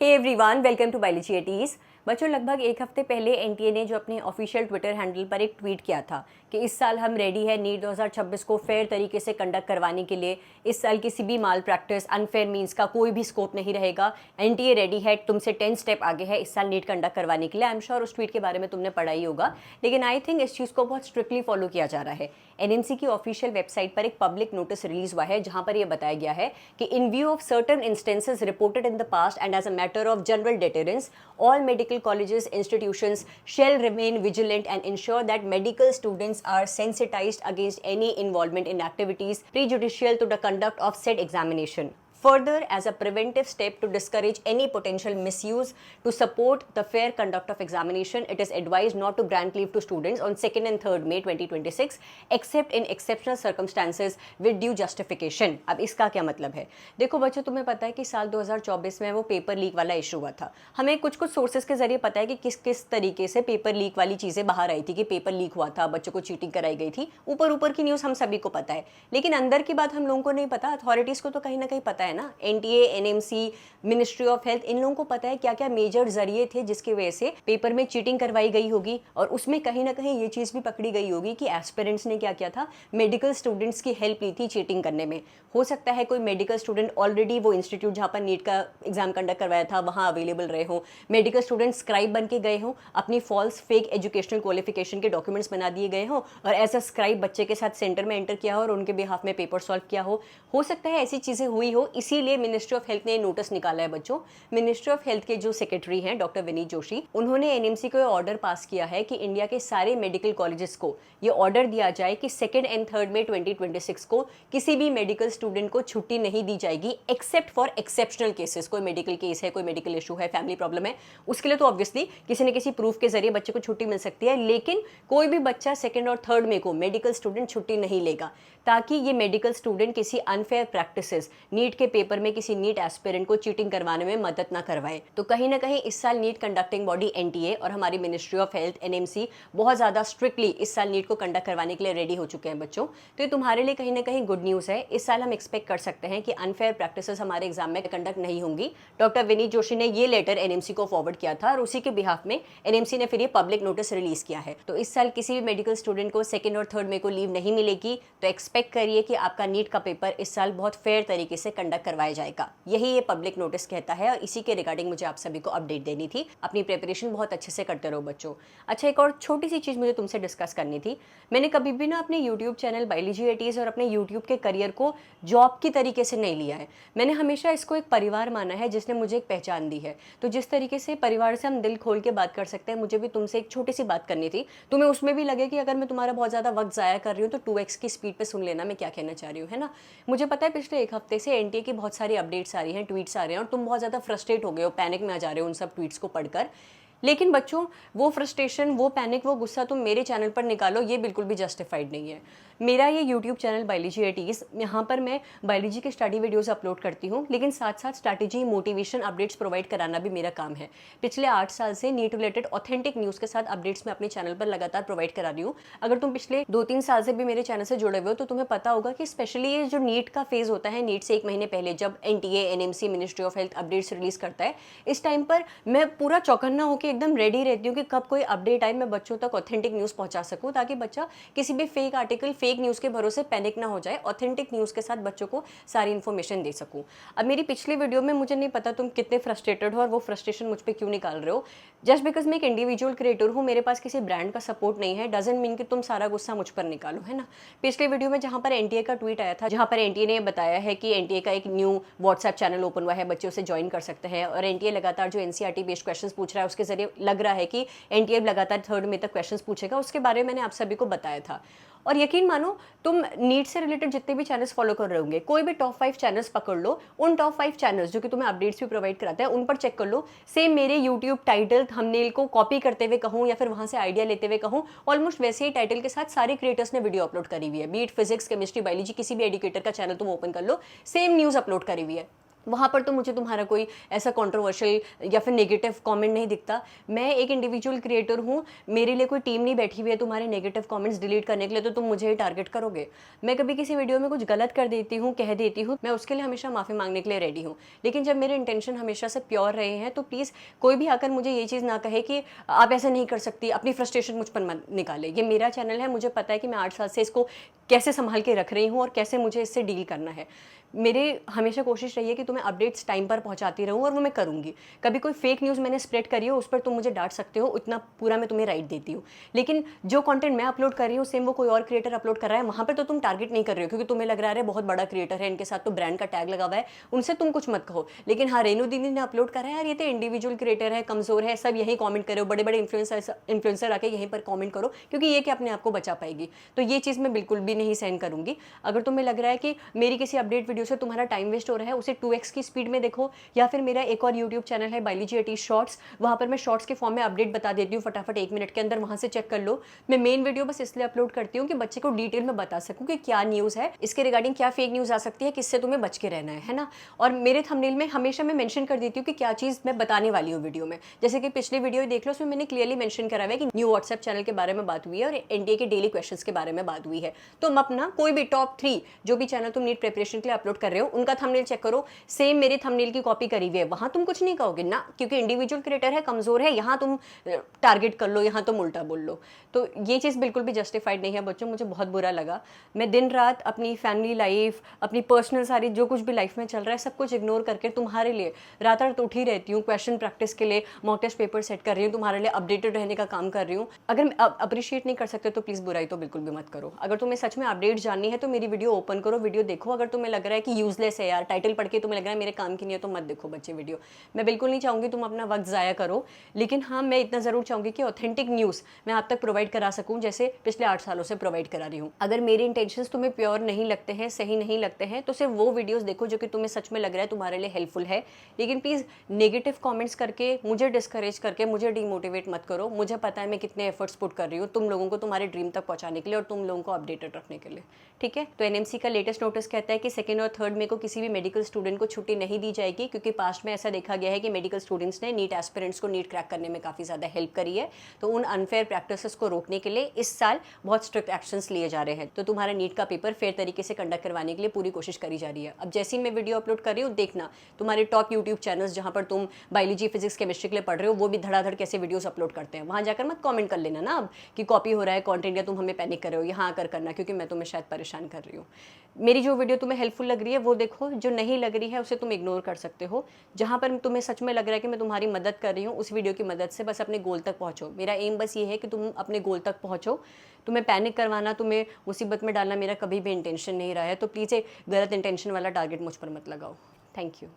Hey everyone, welcome to biology eighties. बच्चों, लगभग एक हफ्ते पहले एनटीए ने जो अपने ऑफिशियल ट्विटर हैंडल पर एक ट्वीट किया था कि इस साल हम रेडी है नीट 2026 को फेयर तरीके से कंडक्ट करवाने के लिए। इस साल किसी भी माल प्रैक्टिस, अनफेयर मीन्स का कोई भी स्कोप नहीं रहेगा। एनटीए रेडी है, तुमसे 10 स्टेप आगे है इस साल नीट कंडक्ट करवाने के लिए। आई एम श्योर उस ट्वीट के बारे में तुमने पढ़ा ही होगा, लेकिन आई थिंक इस चीज़ को बहुत स्ट्रिक्टली फॉलो किया जा रहा है। एनएमसी की ऑफिशियल वेबसाइट पर एक पब्लिक नोटिस रिलीज हुआ है जहां पर यह बताया गया है कि in view of certain instances reported in the past and as a matter of general deterrence, all medical colleges, institutions shall remain vigilant and ensure that medical students are sensitized against any involvement in activities prejudicial to the conduct of said examination. Further, as a preventive step to discourage any potential misuse to support the fair conduct of examination, it is advised not to grant leave to students on 2nd and 3rd May 2026 except in exceptional circumstances with due justification. अब इसका क्या मतलब है? देखो बच्चों, तुम्हें पता है कि साल 2024 में वो पेपर लीक वाला इशू हुआ था। हमें कुछ सोर्सेज के जरिए पता है कि किस किस तरीके से पेपर लीक वाली चीज़ें बाहर आई थी, कि पेपर लीक हुआ था, बच्चों को चीटिंग कराई गई थी। ऊपर की न्यूज़ हम सभी को पता है, लेकिन अंदर की बात हम लोगों को नहीं पता। अथॉरिटीज़ को तो कहीं ना कहीं पता है ना। NTA, NMC, ministry of health, इन लोगों को पता है क्या क्या मेजर जरिए थे जिसकी वजह से पेपर में चीटिंग करवाई गई होगी। और उसमें कहीं ना कहीं ये चीज़ भी पकड़ी गई होगी कि एस्पिरेंट्स ने क्या किया था, मेडिकल स्टूडेंट्स की हेल्प ली थी चीटिंग करने में। हो सकता है कोई मेडिकल स्टूडेंट ऑलरेडी वो इंस्टीट्यूट जहाँ पर नीट का एग्जाम कंडक्ट करवाया था वहाँ अवेलेबल रहे हो। मेडिकल स्टूडेंट स्क्राइब बन के गए हो, अपनी फॉल्स फेक एजुकेशनल क्वालिफिकेशन के डॉक्यूमेंट्स बना दिए गए हो और एज अ स्क्राइब बच्चे के साथ सेंटर में एंटर किया हो और उनके बिहाफ में पेपर सॉल्व किया हो सकता है ऐसी चीज़ें हुई हो। इसीलिए मिनिस्ट्री ऑफ हेल्थ ने नोटिस निकाला है बच्चों। मिनिस्ट्री ऑफ हेल्थ के जो सेक्रेटरी हैं डॉक्टर विनीत जोशी, उन्होंने एनएमसी को ऑर्डर पास किया है कि इंडिया के सारे मेडिकल कॉलेजेस को ये ऑर्डर दिया जाए कि 2nd एंड 3rd मई 2026 को किसी भी मेडिकल स्टूडेंट को छुट्टी नहीं दी जाएगी एक्सेप्ट फॉर एक्सेप्शनल केसेस। कोई मेडिकल केस है, कोई मेडिकल इशू है, फैमिली प्रॉब्लम है, उसके लिए तो ऑब्वियसली किसी न किसी प्रूफ के जरिए बच्चे को छुट्टी मिल सकती है। लेकिन कोई भी बच्चा 2nd और 3rd मई को मेडिकल स्टूडेंट छुट्टी नहीं लेगा, ताकि ये मेडिकल स्टूडेंट किसी अनफेयर प्रैक्टिसेस, नीट के पेपर में किसी नीट एस्पिरेंट को चीटिंग करवाने में मदद ना करवाए। तो कहीं ना कहीं इस साल नीट कंडक्टिंग बॉडी एनटीए और हमारी मिनिस्ट्री ऑफ हेल्थ एनएमसी बहुत ज़्यादा स्ट्रिक्टली इस साल नीट को कंडक्ट करवाने के लिए रेडी हो चुके हैं बच्चों। तो ये तुम्हारे लिए कहीं ना कहीं गुड न्यूज़ है। इस साल हम एक्सपेक्ट कर सकते हैं कि अनफेयर प्रैक्टिसेस हमारे एग्जाम में कंडक्ट नहीं होंगी। डॉक्टर विनीत जोशी ने ये लेटर एनएमसी को फॉरवर्ड किया था और उसी के बिहाफ में एनएमसी ने फिर ये पब्लिक नोटिस रिलीज किया है। तो इस साल किसी भी मेडिकल स्टूडेंट को 2nd और 3rd मई को लीव नहीं मिलेगी। तो एक्सपेक्ट करिए कि आपका नीट का पेपर इस साल बहुत फेयर तरीके से कंडक्ट करवाया जाएगा। यही ये पब्लिक नोटिस कहता है और इसी के रिगार्डिंग मुझे आप सभी को अपडेट देनी थी। अपनी प्रिपरेशन बहुत अच्छे से करते रहो बच्चों। अच्छा, एक और छोटी सी चीज़ मुझे तुमसे डिस्कस करनी थी। मैंने कभी भी ना अपने यूट्यूब चैनल बायोलॉजी एटीज और अपने यूट्यूब के करियर को जॉब की तरीके से नहीं लिया है। मैंने हमेशा इसको एक परिवार माना है जिसने मुझे एक पहचान दी है। तो जिस तरीके से परिवार से हम दिल खोल के बात कर सकते हैं, मुझे भी तुमसे एक छोटी सी बात करनी थी। तुम्हें उसमें भी लगे कि अगर मैं तुम्हारा बहुत ज़्यादा वक्त ज़ाया कर रही हूँ तो 2x की स्पीड पर सुन लेना मैं क्या कहना चाह रही हूँ, है ना। मुझे पता है पिछले एक हफ्ते से एनटीए की बहुत सारी अपडेट्स आ रही हैं, ट्वीट्स आ रहे हैं और तुम बहुत ज़्यादा फ्रस्ट्रेट हो गए हो, पैनिक में आ जा रहे हो उन सब ट्वीट्स को पढ़कर। लेकिन बच्चों, वो फ्रस्ट्रेशन, वो पैनिक, वो गुस्सा तुम मेरे चैनल पर निकालो, ये बिल्कुल भी जस्टिफाइड नहीं है। मेरा ये यूट्यूब चैनल बायोलॉजी एटीज, यहाँ पर मैं बायोलॉजी के स्टडी वीडियोस अपलोड करती हूँ, लेकिन साथ साथ स्ट्रैटेजी, मोटिवेशन, अपडेट्स प्रोवाइड कराना भी मेरा काम है। पिछले 8 साल से नीट रिलेटेड ऑथेंटिक न्यूज़ के साथ अपडेट्स मैं अपने चैनल पर लगातार प्रोवाइड करा रही हूँ। अगर तुम पिछले 2-3 साल से भी मेरे चैनल से जुड़े हुए हो तो तुम्हें पता होगा कि स्पेशली ये जो नीट का फेज होता है, नीट से 1 महीने पहले जब NTA, NMC, ministry of health updates release करता है, इस टाइम पर मैं पूरा चौकन्ना होकर एकदम रेडी रहती हूँ कि कब कोई अपडेट आए, मैं बच्चों तक ऑथेंटिक न्यूज़ पहुंचा सकूं, ताकि बच्चा किसी भी फेक आर्टिकल, फेक न्यूज़ के भरोसे पैनिक ना हो जाए। ऑथेंटिक न्यूज़ के साथ बच्चों को सारी इन्फॉर्मेशन दे सकूं। अब मेरी पिछली वीडियो में मुझे नहीं पता तुम कितने फ्रस्ट्रेटेड हो और वो फ्रस्ट्रेशन मुझ पर क्यों निकाल रहे हो। जस्ट बिकॉज मैं एक इंडिविजुअल क्रिएटर हूँ, मेरे पास किसी ब्रांड का सपोर्ट नहीं है, डजंट मीन कि तुम सारा गुस्सा मुझ पर निकालो, है ना। पिछले वीडियो में जहाँ पर एनटीए का ट्वीट आया था, जहाँ पर एनटीए ने बताया है कि एनटीए का एक न्यू व्हाट्सएप चैनल ओपन हुआ है, बच्चे उसे ज्वाइन कर सकते हैं और एनटीए लगातार जो एनसीईआरटी बेस्ड क्वेश्चन पूछ रहा है उसके जरिए लग रहा है कि एनटीए लगातार 3rd मई तक क्वेश्चंस पूछेगा। उसके बारे में मैंने आप सभी को बताया था। और यकीन मानो, तुम नीट से रिलेटेड जितने भी चैनल्स फॉलो कर रहे होंगे, कोई भी टॉप 5 चैनल्स पकड़ लो, उन टॉप 5 चैनल्स जो कि तुम्हें अपडेट्स भी प्रोवाइड कराते हैं, उन पर चेक कर लो। सेम मेरे यूट्यूब टाइटल, थंबनेल को कॉपी करते हुए कहूँ या फिर वहाँ से आइडिया लेते हुए कहूँ, ऑलमोस्ट वैसे ही टाइटल के साथ सारे क्रिएटर्स ने वीडियो अपलोड करी हुई है। बीट फिजिक्स, केमिस्ट्री, बायोलॉजी, किसी भी एडुकेटर का चैनल तुम ओपन कर लो, सेम न्यूज़ अपलोड करी हुई है। वहाँ पर तो मुझे तुम्हारा कोई ऐसा कंट्रोवर्शियल या फिर नेगेटिव कमेंट नहीं दिखता। मैं एक इंडिविजुअल क्रिएटर हूँ, मेरे लिए कोई टीम नहीं बैठी हुई है तुम्हारे नेगेटिव कमेंट्स डिलीट करने के लिए, तो तुम मुझे ही टारगेट करोगे। मैं कभी किसी वीडियो में कुछ गलत कर देती हूँ, कह देती हूँ, मैं उसके लिए हमेशा माफ़ी मांगने के लिए रेडी हूँ। लेकिन जब मेरे इंटेंशन हमेशा से प्योर रहे हैं, तो प्लीज़ कोई भी आकर मुझे ये चीज़ ना कहे कि आप ऐसा नहीं कर सकती, अपनी फ्रस्ट्रेशन मुझ पर मत निकाले। ये मेरा चैनल है, मुझे पता है कि मैं 8 साल से इसको कैसे संभाल के रख रही हूँ और कैसे मुझे इससे डील करना है। मेरे हमेशा कोशिश रही है कि तुम्हें अपडेट्स टाइम पर पहुंचाती रहूं, और वो मैं करूंगी। कभी कोई फेक न्यूज़ मैंने स्प्रेड करी हो, उस पर तुम मुझे डांट सकते हो, इतना पूरा मैं तुम्हें राइट देती हूँ। लेकिन जो कंटेंट मैं अपलोड कर रही हूँ सेम वो कोई और क्रिएटर अपलोड कर रहा है, वहाँ पर तो तुम टारगेट नहीं कर रहे हो, क्योंकि तुम्हें लग रहा है बहुत बड़ा क्रिएटर है, इनके साथ तो ब्रांड का टैग लगा हुआ है, उनसे तुम कुछ मत कहो। लेकिन हाँ, रेनू दीदी ने अपलोड करा है, यार ये तो इंडिविजुअल क्रिएटर है, कमज़ोर है, सब यही कॉमेंट करो, बड़े बड़े इन्फ्लुएंसर आके यहीं पर कॉमेंट करो, क्योंकि ये कि अपने आप को बचा पाएगी। तो ये चीज़ मैं बिल्कुल भी नहीं सहन करूँगी। अगर तुम्हें लग रहा है कि मेरी किसी अपडेट वीडियो से तुम्हारा टाइम वेस्ट हो रहा है, उसे 2x की स्पीड में देखो, या फिर मेरा एक और यूट्यूब चैनल है बायोलॉजी एटी शॉर्ट्स, वहाँ पर मैं शॉर्ट्स के फॉर्म में अपडेट बता देती हूँ फटाफट 1 मिनट के अंदर, वहाँ से चेक कर लो। मैं मेन वीडियो बस इसलिए अपलोड करती हूँ कि बच्चे को डिटेल में बता सकूँ कि क्या न्यूज़ है, इसके रिगार्डिंग क्या फेक न्यूज़ आ सकती है, किससे तुम्हें बच के रहना है ना। और मेरे थंबनेल में हमेशा मैं मेंशन कर देती हूँ कि क्या चीज़ मैं बताने वाली हूँ वीडियो में। जैसे कि पिछली वीडियो देख लो, उसमें मैंने क्लियरली मेंशन करा हुआ है कि न्यू व्हाट्सएप चैनल के बारे में बात हुई है और एनडीए के डेली क्वेश्चंस के बारे में बात हुई है। तुम अपना कोई भी टॉप 3 जो भी चैनल तुम नीट प्रिपरेशन के लिए अपलोड कर रहे हो, उनका थंबनेल चेक करो, सेम मेरे थंबनेल की कॉपी करी हुई है, वहां तुम कुछ नहीं कहोगे ना, क्योंकि इंडिविजुअल क्रिएटर है, कमजोर है, यहाँ तुम टारगेट कर लो, यहाँ तुम उल्टा बोल लो। तो ये चीज़ बिल्कुल भी जस्टिफाइड नहीं है बच्चों, मुझे बहुत बुरा लगा। मैं दिन रात अपनी फैमिली लाइफ, अपनी पर्सनल सारी जो कुछ भी लाइफ में चल रहा है, सब कुछ इग्नोर करके तुम्हारे लिए रात रात उठी रहती हूँ, क्वेश्चन प्रैक्टिस के लिए मॉक टेस्ट पेपर सेट कर रही हूँ, तुम्हारे लिए अपडेटेड रहने का काम कर रही हूँ। अगर अप्रिशिएट नहीं कर सकते तो प्लीज़ बुराई तो बिल्कुल भी मत करो। अगर तुम्हें सच में अपडेट जाननी है तो मेरी वीडियो ओपन करो, वीडियो देखो। अगर तुम्हें लग रहा है कि यूजलेस है यार, टाइटल पढ़ के तुम्हें लग रहा है मेरे काम की नहीं है, तो मत देखो बच्चे वीडियो। मैं बिल्कुल नहीं चाहूँगी तुम अपना वक्त ज़ाया करो, लेकिन हाँ, मैं इतना ज़रूर चाहूँगी कि ऑथेंटिक न्यूज़ मैं आप तक प्रोवाइड करा सकूँ, जैसे पिछले 8 सालों से प्रोवाइड करा रही हूँ। अगर मेरे इंटेंशंस तुम्हें प्योर नहीं लगते हैं, सही नहीं लगते हैं, तो सिर्फ वो वीडियोज़ देखो जो कि तुम्हें सच में लग रहा है तुम्हारे लिए हेल्पफुल है। लेकिन प्लीज़ नेगेटिव कमेंट्स करके, मुझे डिस्करेज करके, मुझे डिमोटिवेट मत करो। मुझे पता है मैं कितने एफर्ट्स पुट कर रही हूँ तुम लोगों को तुम्हारे ड्रीम तक पहुँचाने के लिए और तुम लोगों को अपडेटेड रखने के लिए, ठीक है। तो एनएमसी का लेटेस्ट नोटिस कहता है कि 2 और 3 मई को किसी भी मेडिकल स्टूडेंट को छुट्टी नहीं दी जाएगी, क्योंकि पास्ट में ऐसा देखा गया है कि मेडिकल स्टूडेंट्स ने नीट एस्पिरेंट्स को नीट क्रैक करने में काफ़ी ज़्यादा हेल्प करी है। तो उन अनफेयर प्रैक्टिसेस को रोकने के लिए इस साल बहुत स्ट्रिक्ट एक्शंस लिए जा रहे हैं। तो तुम्हारा नीट का पेपर फेयर तरीके से कंडक्ट करवाने के लिए पूरी कोशिश करी जा रही है। अब जैसे ही मैं वीडियो अपलोड कर रही हूँ, देखना तुम्हारे टॉप यूट्यूब चैनल्स जहाँ पर तुम बायोलॉजी, फिजिक्स, केमिस्ट्री के लिए पढ़ रहे हो, वो भी धड़ाधड़ कैसे वीडियोस अपलोड करते हैं। वहाँ जाकर मत कमेंट कर लेना ना अब कि कॉपी हो रहा है कॉन्टेंट, या तुम हमें पैनिक कर रहे हो। यहाँ आकर करना, क्योंकि मैं तुम्हें शायद परेशान कर रही हूँ। मेरी जो वीडियो तुम्हें हेल्पफुल लग रही है वो देखो, जो नहीं लग रही है उसे तुम इग्नोर कर सकते हो। जहाँ पर तुम्हें सच में लग रहा है कि मैं तुम्हारी मदद कर रही हूँ, उस वीडियो की मदद से बस अपने गोल तक पहुँचो। मेरा एम बस ये है कि तुम अपने गोल तक पहुँचो। तुम्हें पैनिक करवाना, तुम्हें मुसीबत में डालना मेरा कभी भी इंटेंशन नहीं रहा है। तो प्लीज़ एक गलत इंटेंशन वाला टारगेट मुझ पर मत लगाओ। Thank you.